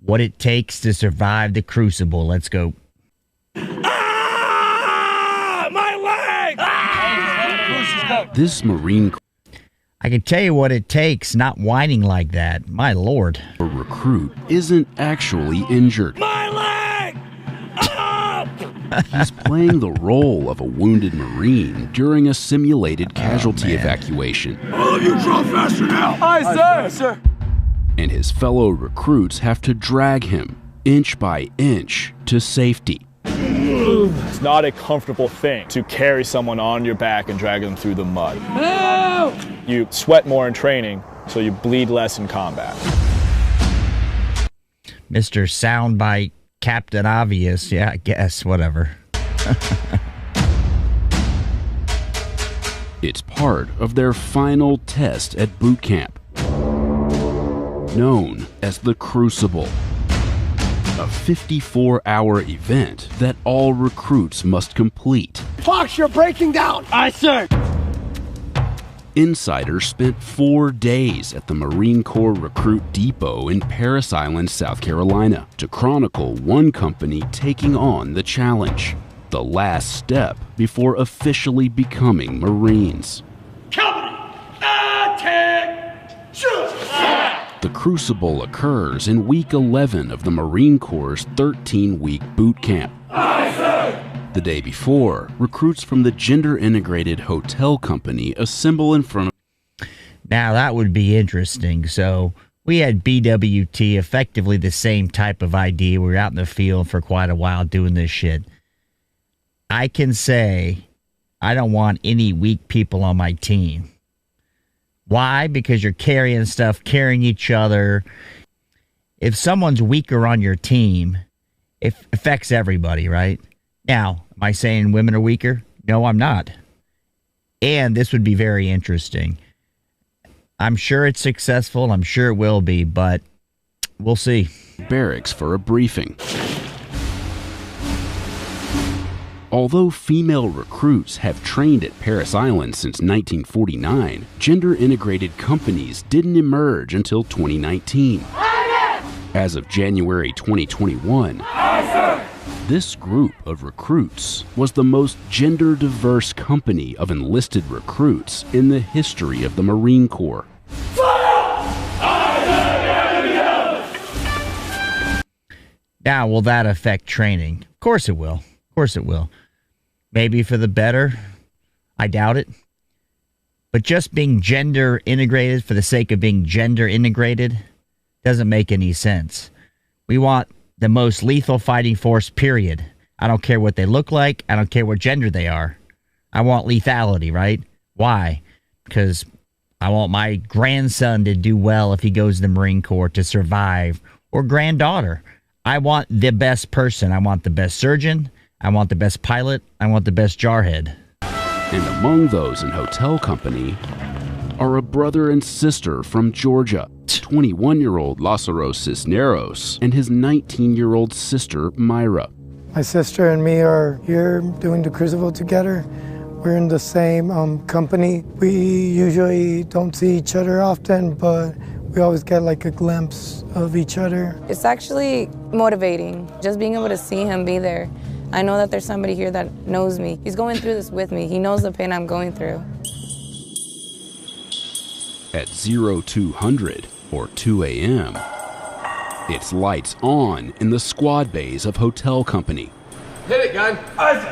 what it takes to survive the crucible. Let's go. Ah! My leg! Ah! This Marine I can tell you what it takes, not whining like that. My Lord. recruit isn't actually injured. My leg! Ah! He's playing the role of a wounded Marine during a simulated casualty evacuation. All of you draw faster now! Aye, sir! And his fellow recruits have to drag him, inch by inch, to safety. It's not a comfortable thing to carry someone on your back and drag them through the mud. Help! You sweat more in training, so you bleed less in combat. Mr. Soundbite Captain Obvious. Yeah, I guess. Whatever. It's part of their final test at boot camp, known as the Crucible. A 54-hour event that all recruits must complete. Fox, you're breaking down! Aye, sir! Insiders spent 4 days at the Marine Corps Recruit Depot in Parris Island, South Carolina, to chronicle one company taking on the challenge, the last step before officially becoming Marines. Company! Attack! Shoot! The Crucible occurs in week 11 of the Marine Corps' 13-week boot camp. Aye, sir! The day before, recruits from the gender-integrated hotel company assemble in front of... Now, that would be interesting. So, we had BWT, effectively the same type of idea. We were out in the field for quite a while doing this shit. I can say I don't want any weak people on my team. Why? Because you're carrying stuff, carrying each other. If someone's weaker on your team, it affects everybody, right? Now, am I saying women are weaker? No, I'm not. And this would be very interesting. I'm sure it's successful. I'm sure it will be, but we'll see. Barracks for a briefing. Although female recruits have trained at Parris Island since 1949, gender-integrated companies didn't emerge until 2019. As of January 2021, this group of recruits was the most gender-diverse company of enlisted recruits in the history of the Marine Corps. Now, will that affect training? Of course it will. Of course it will. Maybe for the better. I doubt it. But just being gender integrated for the sake of being gender integrated doesn't make any sense. We want the most lethal fighting force, period. I don't care what they look like. I don't care what gender they are. I want lethality, right? Why? Because I want my grandson to do well if he goes to the Marine Corps, to survive, or granddaughter. I want the best person. I want the best surgeon. I want the best pilot. I want the best jarhead. And among those in hotel company are a brother and sister from Georgia, 21-year-old Lázaro Cisneros and his 19-year-old sister, Myra. My sister and me are here doing the Crucible together. We're in the same company. We usually don't see each other often, but we always get like a glimpse of each other. It's actually motivating, just being able to see him be there. I know that there's somebody here that knows me. He's going through this with me. He knows the pain I'm going through. At 0200 or 2 a.m., it's lights on in the squad bays of hotel company. Hit it, gun! Lights!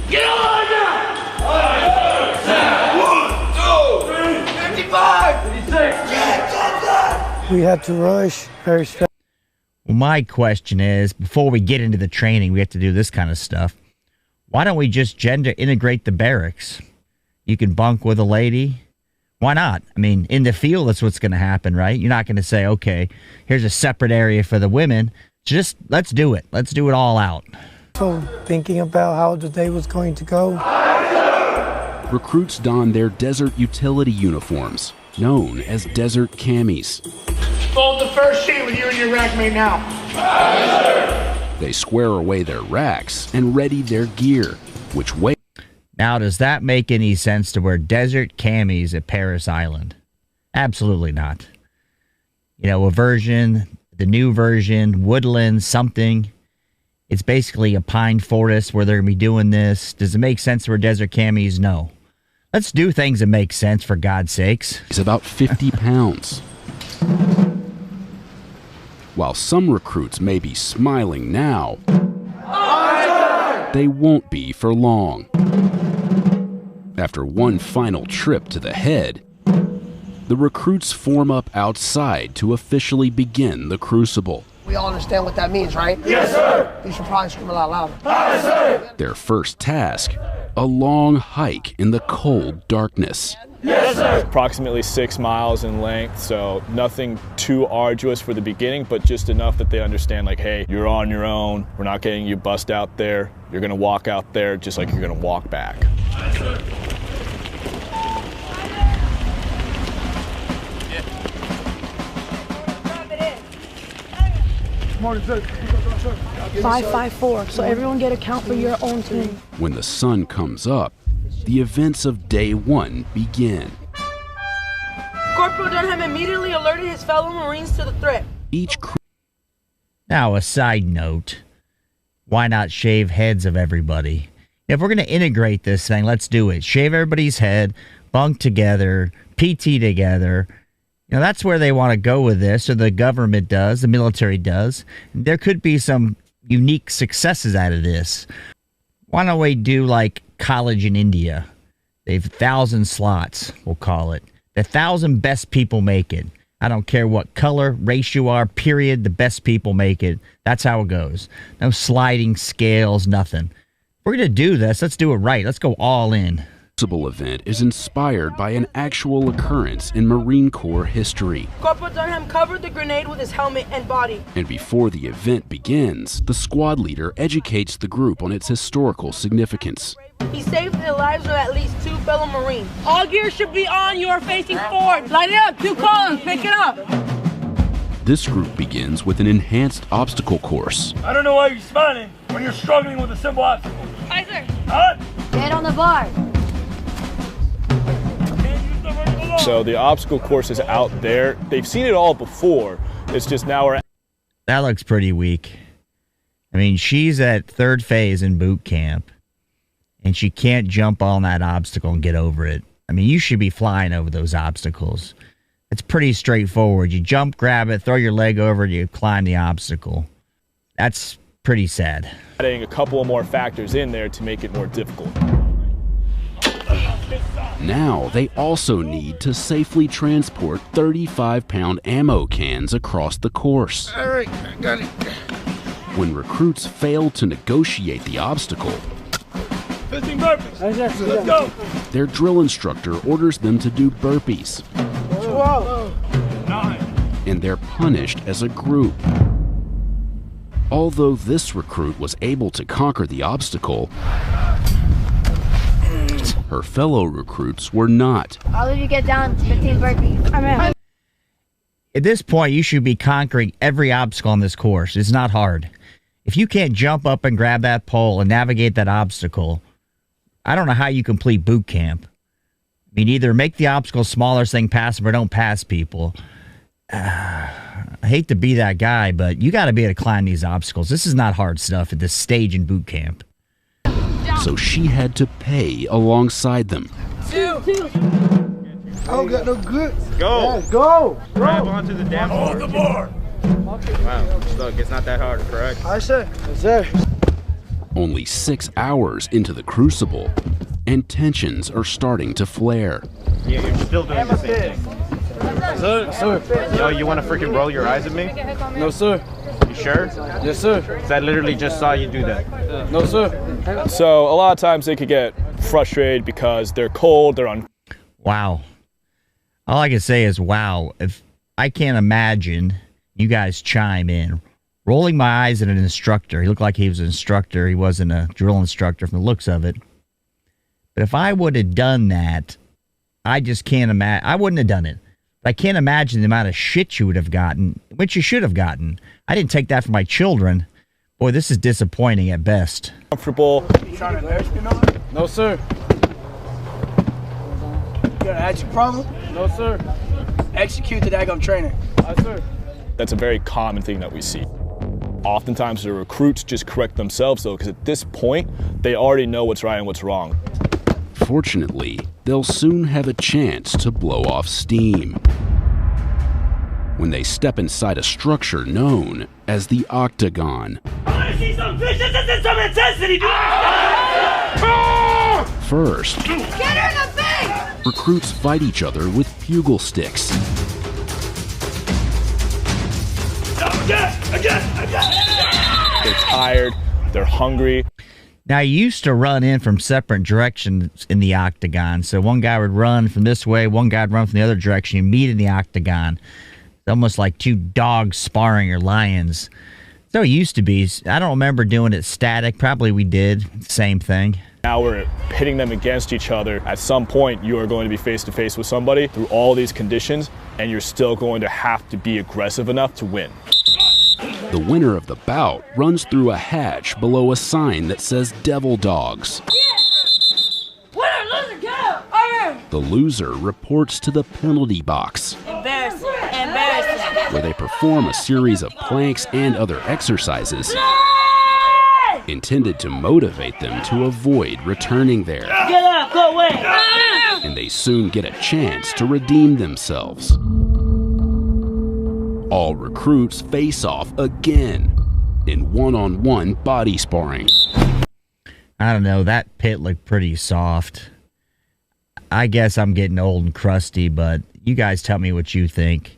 Get on now! 1, 2, 3, 55! 56! Get We had to rush, very stressful. Well, my question is, before we get into the training, we have to do this kind of stuff. Why don't we just gender integrate the barracks? You can bunk with a lady. Why not? I mean, in the field, that's what's going to happen, right? You're not going to say, okay, here's a separate area for the women. Just let's do it. Let's do it all out. So thinking about how the day was going to go. Recruits don their desert utility uniforms, known as desert camis. Fold the first sheet with you and your rack mate now. They square away their racks and ready their gear, which weighs. Now, does that make any sense to wear desert camis at Parris Island? Absolutely not. a version, the new version, woodland, something. It's basically a pine forest where they're going to be doing this. Does it make sense for desert camis? No. Let's do things that make sense, for God's sakes. He's about 50 pounds. While some recruits may be smiling now, they won't be for long. After one final trip to the head, the recruits form up outside to officially begin the crucible. We all understand what that means, right? Yes, sir. You should probably scream a lot louder. Yes, sir. Their first task, a long hike in the cold darkness. Yes, sir. Approximately 6 miles in length, so nothing too arduous for the beginning, but just enough that they understand, like, hey, you're on your own. We're not getting you bussed out there. You're gonna walk out there just like you're gonna walk back. Yes, sir. 554. So everyone get a count for your own team. When the sun comes up, the events of day one begin. Corporal Durham immediately alerted his fellow Marines to the threat. Each crew Now, a side note, why not shave heads of everybody? If we're going to integrate this thing, let's do it. Shave everybody's head, bunk together, PT together. That's where they want to go with this, or the government does, the military does. There could be some unique successes out of this. Why don't we do like college in India? They've 1,000 slots, we'll call it. The 1,000 best people make it. I don't care what color, race you are, period, the best people make it. That's how it goes. No sliding scales, nothing. If we're going to do this, let's do it right. Let's go all in. crucible event is inspired by an actual occurrence in Marine Corps history. Corporal Durham covered the grenade with his helmet and body. And before the event begins, the squad leader educates the group on its historical significance. He saved the lives of at least 2 fellow Marines. All gear should be on. You are facing forward. Light it up. 2 columns. Pick it up. This group begins with an enhanced obstacle course. I don't know why you're smiling when you're struggling with a simple obstacle. Hi, sir. Huh? Get on the bar. So the obstacle course is out there. They've seen it all before. It's just now we're... That looks pretty weak. I mean, she's at 3rd phase in boot camp, and she can't jump on that obstacle and get over it. I mean, you should be flying over those obstacles. It's pretty straightforward. You jump, grab it, throw your leg over it, you climb the obstacle. That's pretty sad. adding a couple of more factors in there to make it more difficult. Now they also need to safely transport 35-pound ammo cans across the course. All right, got it. When recruits fail to negotiate the obstacle, 15 burpees. Let's go. their drill instructor orders them to do burpees. 9. And they're punished as a group. Although this recruit was able to conquer the obstacle, her fellow recruits were not. All of you get down 15 burpees. I'm in. At this point, you should be conquering every obstacle on this course. It's not hard. If you can't jump up and grab that pole and navigate that obstacle, I don't know how you complete boot camp. I mean, either make the obstacle smaller so they can pass them or don't pass people. I hate to be that guy, but you got to be able to climb these obstacles. This is not hard stuff at this stage in boot camp. So she had to pay alongside them. I don't got no good. Go! Yeah, go! Grab onto the damn Hold the bar. Wow, look, it's not that hard, correct? I sir. Yes, sir. Only 6 hours into the crucible, and tensions are starting to flare. Yeah, you're still doing the same thing. Sir. Yo, you want to freaking roll your eyes at me? No, sir. You sure? Yes, sir. 'Cause I literally just saw you do that. No, sir. So a lot of times they could get frustrated because they're cold, they're on. Wow. All I can say is, wow. If I can't imagine, you guys chime in. Rolling my eyes at an instructor. He looked like he was an instructor. He wasn't a drill instructor from the looks of it. But if I would have done that, I just can't imagine. I wouldn't have done it. But I can't imagine the amount of shit you would have gotten, which you should have gotten. I didn't take that from my children. Boy, this is disappointing at best. Comfortable. No, sir. You got an attitude problem? No, sir. Execute the daggum training. Yes, sir. That's a very common thing that we see. Oftentimes the recruits just correct themselves though, because at this point, they already know what's right and what's wrong. Fortunately, they'll soon have a chance to blow off steam when they step inside a structure known as the Octagon. I want to see some viciousness and some intensity, dude! First, Get her in the face! recruits fight each other with bugle sticks. They're tired, they're hungry. Now, you used to run in from separate directions in the Octagon. So one guy would run from this way, one guy would run from the other direction. You meet in the Octagon. It's almost like two dogs sparring or lions. So it used to be. I don't remember doing it static. Probably we did. Same thing. Now we're pitting them against each other. At some point, you are going to be face to face with somebody through all these conditions, and you're still going to have to be aggressive enough to win. The winner of the bout runs through a hatch below a sign that says Devil Dogs. Winner, loser, get up! Iron! The loser reports to the penalty box, Embarrassing, embarrassing. where they perform a series of planks and other exercises intended to motivate them to avoid returning there. Get up, go away! And they soon get a chance to redeem themselves. All recruits face off again in one-on-one body sparring. I don't know. That pit looked pretty soft. I guess I'm getting old and crusty, but you guys tell me what you think.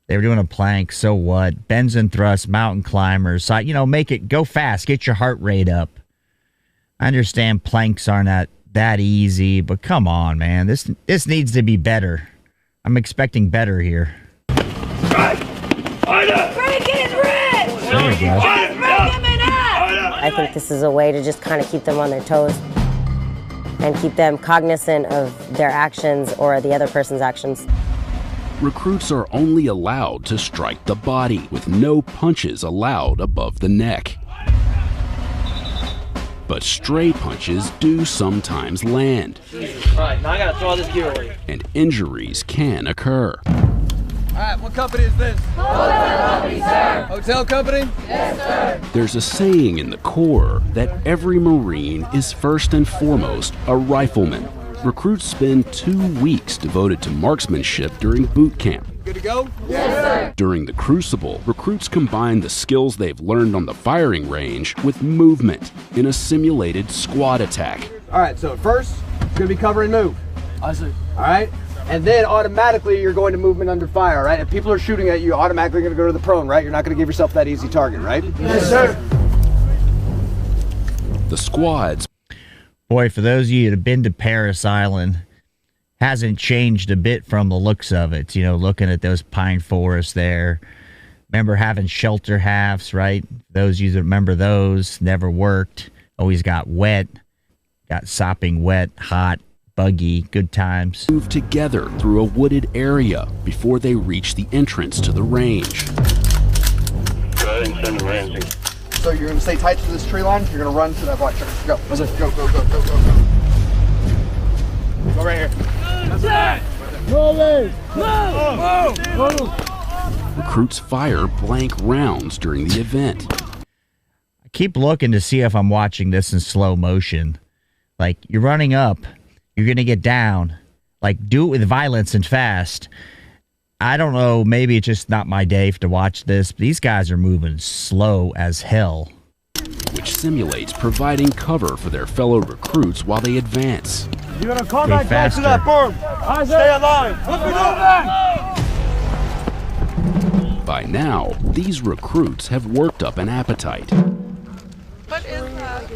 They were doing a plank, so what? Bends and thrusts, mountain climbers. So, make it go fast. Get your heart rate up. I understand planks aren't that easy, but come on, man. This needs to be better. I'm expecting better here. Break his wrist! There we go. Break him in half! I think this is a way to just kind of keep them on their toes and keep them cognizant of their actions or the other person's actions. Recruits are only allowed to strike the body, with no punches allowed above the neck. But stray punches do sometimes land. Alright, now I gotta throw all this gear away. And injuries can occur. Alright, what company is this? Hotel company, sir. Hotel company? Yes, sir. There's a saying in the Corps that every Marine is first and foremost a rifleman. Recruits spend 2 weeks devoted to marksmanship during boot camp. Good to go? Yes, sir. During the Crucible, recruits combine the skills they've learned on the firing range with movement in a simulated squad attack. Alright, so first, it's gonna be cover and move. I see. Alright? And then automatically you're going to movement under fire, right? If people are shooting at you, you're automatically going to go to the prone, right? You're not going to give yourself that easy target, right? Yes, sir. The squads. Boy, for those of you that have been to Paris Island, hasn't changed a bit from the looks of it. Looking at those pine forests there. Remember having shelter halves, right? Those of you that remember those, never worked. Always got wet. Got sopping wet, hot. Buggy, good times. Move together through a wooded area before they reach the entrance to the range. Go ahead and send the landing. So you're going to stay tight to this tree line. You're going to run to that black tree. Go. Go, go, go, go, go, go. Go right here. Move! Recruits fire blank rounds during the event. I keep looking to see if I'm watching this in slow motion. Like, you're running up. You're going to get down. Like, do it with violence and fast. I don't know. Maybe it's just not my day to watch this. But these guys are moving slow as hell. Which simulates providing cover for their fellow recruits while they advance. You're going to come back down to that berm. Stay alive. By now, these recruits have worked up an appetite. What is that?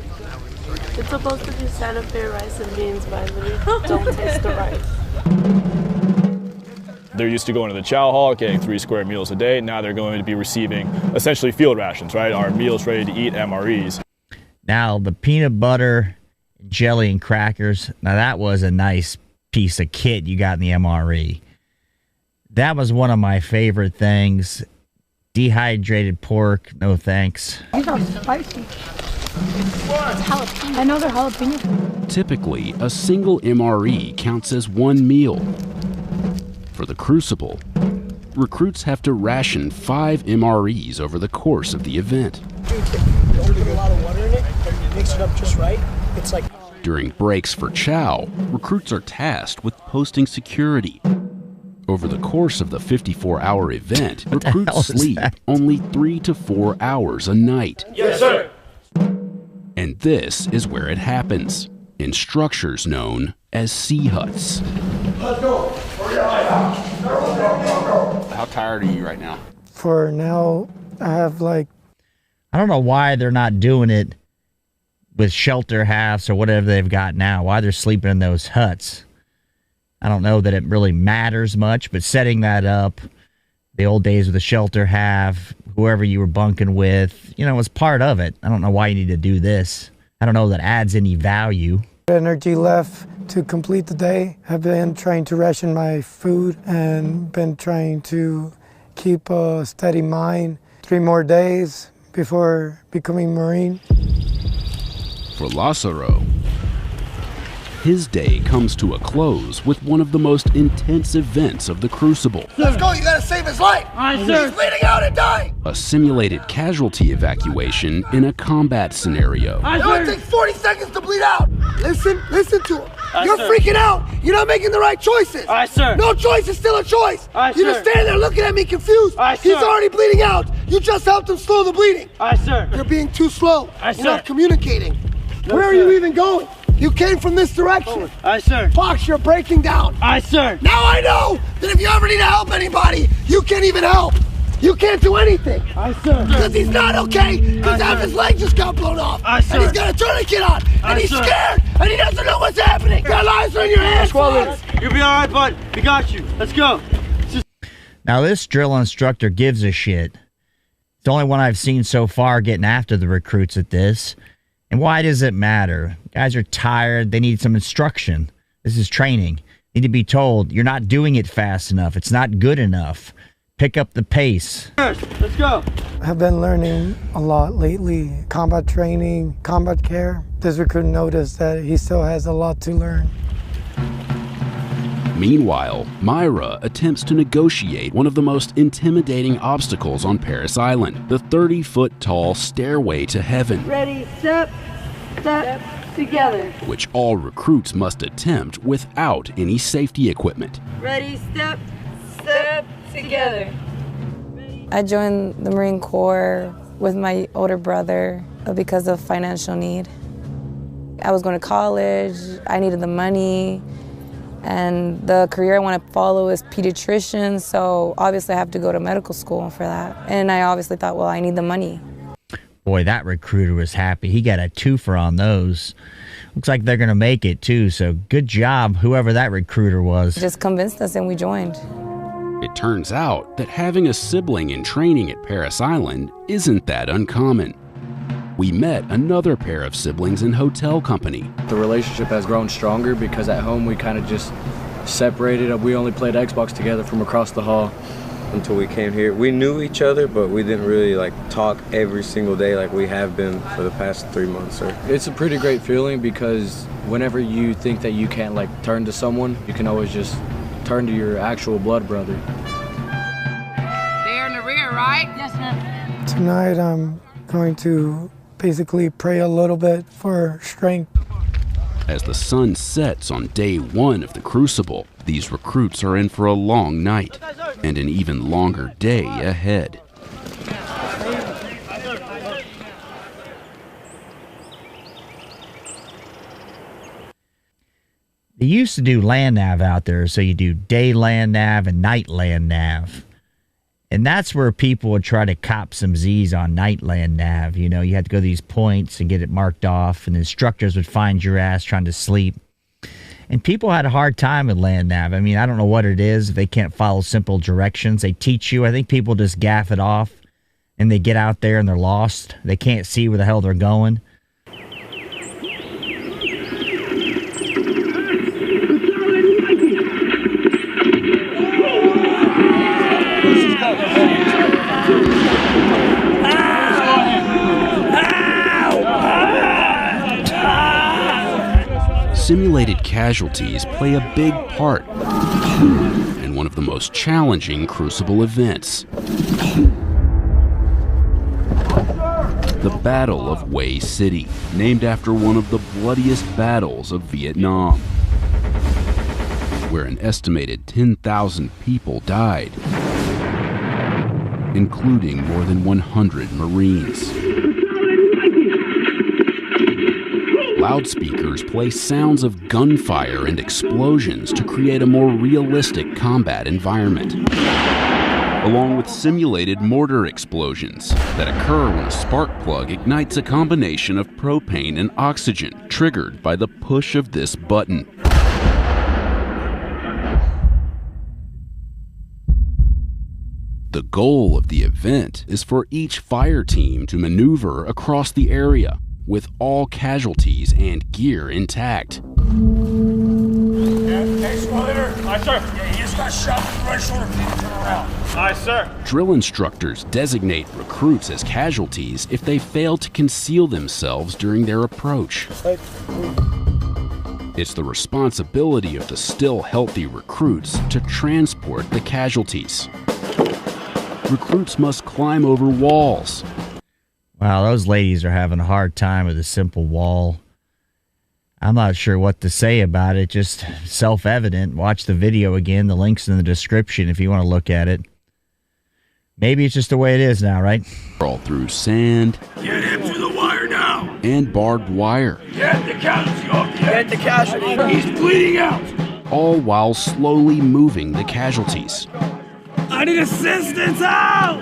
It's supposed to be Santa Fe rice and beans, but I literally don't taste the rice. They're used to going to the chow hall, getting 3 square meals a day. Now they're going to be receiving essentially field rations, right? Our meals ready to eat MREs. Now, the peanut butter, jelly, and crackers. Now, that was a nice piece of kit you got in the MRE. That was one of my favorite things. Dehydrated pork, no thanks. These are spicy. I know they're jalapeno. Typically, a single MRE counts as one meal. For the Crucible, recruits have to ration 5 MREs over the course of the event. Dude, if you don't put a lot of water in it and mix it up just right, it's like... During breaks for chow, recruits are tasked with posting security. Over the course of the 54-hour event, recruits sleep only 3 to 4 hours a night. Yes, sir. And this is where it happens, in structures known as sea huts. Let's go. How tired are you right now? For now, I have like... I don't know why they're not doing it with shelter halves or whatever they've got now, why they're sleeping in those huts. I don't know that it really matters much, but setting that up, the old days with the shelter half, whoever you were bunking with, you know, was part of it. I don't know why you need to do this. I don't know that adds any value. Energy left to complete the day. I've been trying to ration my food and been trying to keep a steady mind. 3 more days before becoming Marine. For Lazaro, his day comes to a close with one of the most intense events of the Crucible. Let's go, you gotta save his life. He's bleeding out and dying. A simulated casualty evacuation in a combat scenario. It only takes 40 seconds to bleed out. Listen to him. You're freaking out. You're not making the right choices. No choice is still a choice. You just stand there looking at me confused. He's already bleeding out. You just helped him slow the bleeding. You're being too slow. You're not communicating. Where are you even going? You came from this direction. Fox, you're breaking down. Now I know that if you ever need to help anybody, you can't even help. You can't do anything. Because he's not okay, because half his leg just got blown off. And he's got a tourniquet on. And he's scared. And he doesn't know what's happening. Your lives are in your hands, Fox. You'll be all right, bud. We got you. Let's go. Now, this drill instructor gives a shit. It's the only one I've seen so far getting after the recruits at this. And why does it matter? Guys are tired. They need some instruction. This is training. They need to be told, you're not doing it fast enough. It's not good enough. Pick up the pace. Let's go. I've been learning a lot lately. Combat training, combat care. This recruit noticed that he still has a lot to learn. Meanwhile, Myra attempts to negotiate one of the most intimidating obstacles on Parris Island, the 30-foot-tall stairway to heaven. Ready, step, together. Which all recruits must attempt without any safety equipment. Ready, step, together. I joined the Marine Corps with my older brother because of financial need. I was going to college, I needed the money, and the career I want to follow is pediatrician, so obviously I have to go to medical school for that. And I obviously thought, well, I need the money. Boy, that recruiter was happy. He got a twofer on those. Looks like they're going to make it, too, so good job, whoever that recruiter was. Just convinced us and we joined. It turns out that having a sibling in training at Parris Island isn't that uncommon. We met another pair of siblings in hotel company. The relationship has grown stronger because at home we kind of just separated. We only played Xbox together from across the hall. Until we came here. We knew each other, but we didn't really talk every single day like we have been for the past 3 months. It's a pretty great feeling because whenever you think that you can't turn to someone, you can always just turn to your actual blood brother. They're in the rear, right? Yes, ma'am. Tonight I'm going to basically pray a little bit for strength. As the sun sets on day 1 of the Crucible, these recruits are in for a long night and an even longer day ahead. They used to do land nav out there, so you do day land nav and night land nav. And that's where people would try to cop some Z's on night land nav. You know, you had to go to these points and get it marked off, and the instructors would find your ass trying to sleep. And people had a hard time with land nav. I mean, I don't know what it is. If they can't follow simple directions, they teach you. I think people just gaff it off, and they get out there and they're lost. They can't see where the hell they're going. Simulated casualties play a big part in one of the the most challenging Crucible events. The Battle of Hue City, named after one of the bloodiest battles of Vietnam, where an estimated 10,000 people died, including more than 100 Marines. Loudspeakers play sounds of gunfire and explosions to create a more realistic combat environment, along with simulated mortar explosions that occur when a spark plug ignites a combination of propane and oxygen, triggered by the push of this button. The goal of the event is for each fire team to maneuver across the area with all casualties and gear intact. Hey, squad leader. Aye, sir. Yeah, he just got shot in the right shoulder. Please turn around. Aye, sir. Drill instructors designate recruits as casualties if they fail to conceal themselves during their approach. It's the responsibility of the still healthy recruits to transport the casualties. Recruits must climb over walls. Wow, those ladies are having a hard time with a simple wall. I'm not sure what to say about it. Just self-evident. Watch the video again. The link's in the description if you want to look at it. Maybe it's just the way it is now, right? Crawl through sand. Get him to the wire now. And barbed wire. Get the casualty off the Get the casualty. He's bleeding out. All while slowly moving the casualties. I need assistance out!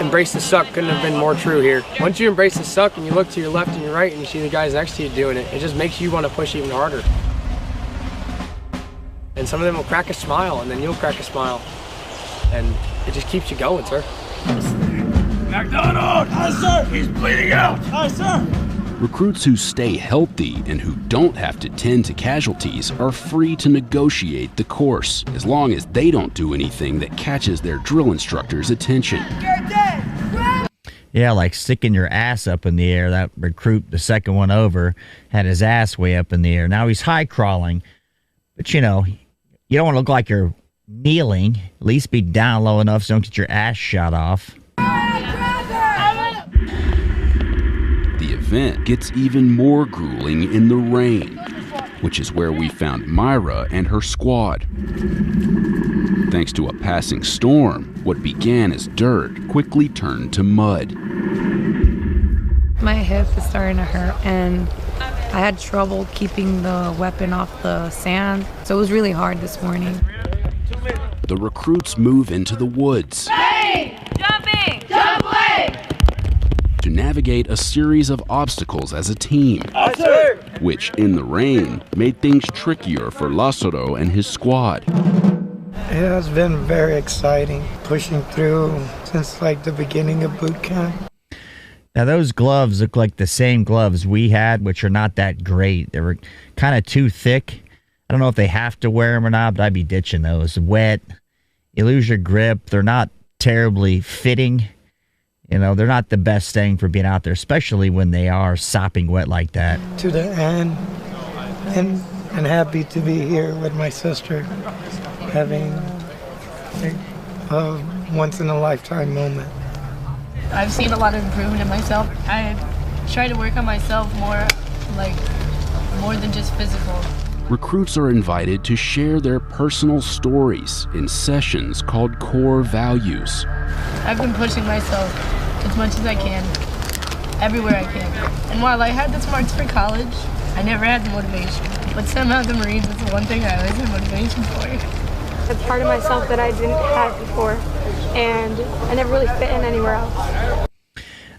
Embrace the suck couldn't have been more true here. Once you embrace the suck and you look to your left and your right and you see the guys next to you doing it, it just makes you want to push even harder. And some of them will crack a smile and then you'll crack a smile. And it just keeps you going, sir. McDonald! Aye, sir! He's bleeding out! Aye, sir! Recruits who stay healthy and who don't have to tend to casualties are free to negotiate the course, as long as they don't do anything that catches their drill instructor's attention. Yeah, like sticking your ass up in the air. That recruit, the second one over, had his ass way up in the air. Now he's high crawling, but you know, you don't want to look like you're kneeling. At least be down low enough so you don't get your ass shot off. The event gets even more grueling in the rain, which is where we found Myra and her squad. Thanks to a passing storm, what began as dirt quickly turned to mud. My hip is starting to hurt and I had trouble keeping the weapon off the sand, so it was really hard this morning. The recruits move into the woods. Hey! Jumping! Jump away! To navigate a series of obstacles as a team, which, in the rain, made things trickier for Lazaro and his squad. It has been very exciting, pushing through since like the beginning of boot camp. Now, those gloves look like the same gloves we had, which are not that great. They were kind of too thick. I don't know if they have to wear them or not, but I'd be ditching those. Wet, you lose your grip. They're not terribly fitting. You know, they're not the best thing for being out there, especially when they are sopping wet like that. To the end, and happy to be here with my sister, having a once-in-a-lifetime moment. I've seen a lot of improvement in myself. I try to work on myself more than just physical. Recruits are invited to share their personal stories in sessions called Core Values. I've been pushing myself as much as I can, everywhere I can. And while I had the smarts for college, I never had the motivation. But somehow the Marines is the one thing I always had motivation for. A part of myself that I didn't have before, and I never really fit in anywhere else.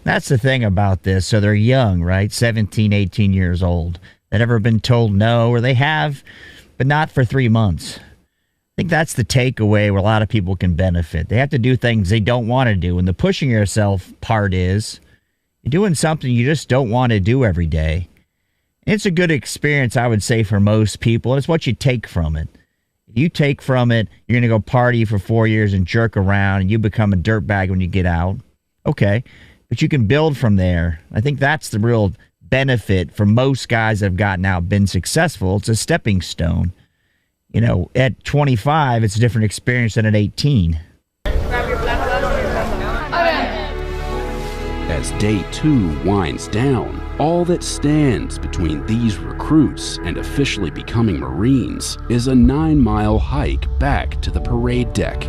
That's the thing about this. So they're young, right? 17, 18 years old. They've never been told no, or they have, but not for 3 months. I think that's the takeaway where a lot of people can benefit. They have to do things they don't want to do. And the pushing yourself part is you're doing something you just don't want to do every day. And it's a good experience, I would say, for most people. And it's what you take from it. If you take from it, you're going to go party for 4 years and jerk around and you become a dirtbag when you get out. Okay. But you can build from there. I think that's the real benefit for most guys that have gotten out, been successful. It's a stepping stone. You know, at 25, it's a different experience than at 18. As day 2 winds down, all that stands between these recruits and officially becoming Marines is a 9-mile hike back to the parade deck.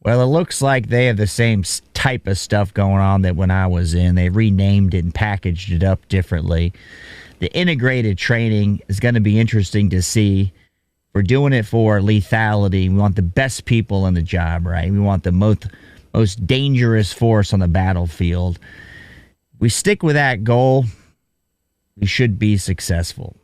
Well, it looks like they have the same type of stuff going on that when I was in. They renamed it and packaged it up differently. The integrated training is going to be interesting to see. We're doing it for lethality. We want the best people in the job, right? We want the most dangerous force on the battlefield. We stick with that goal, we should be successful.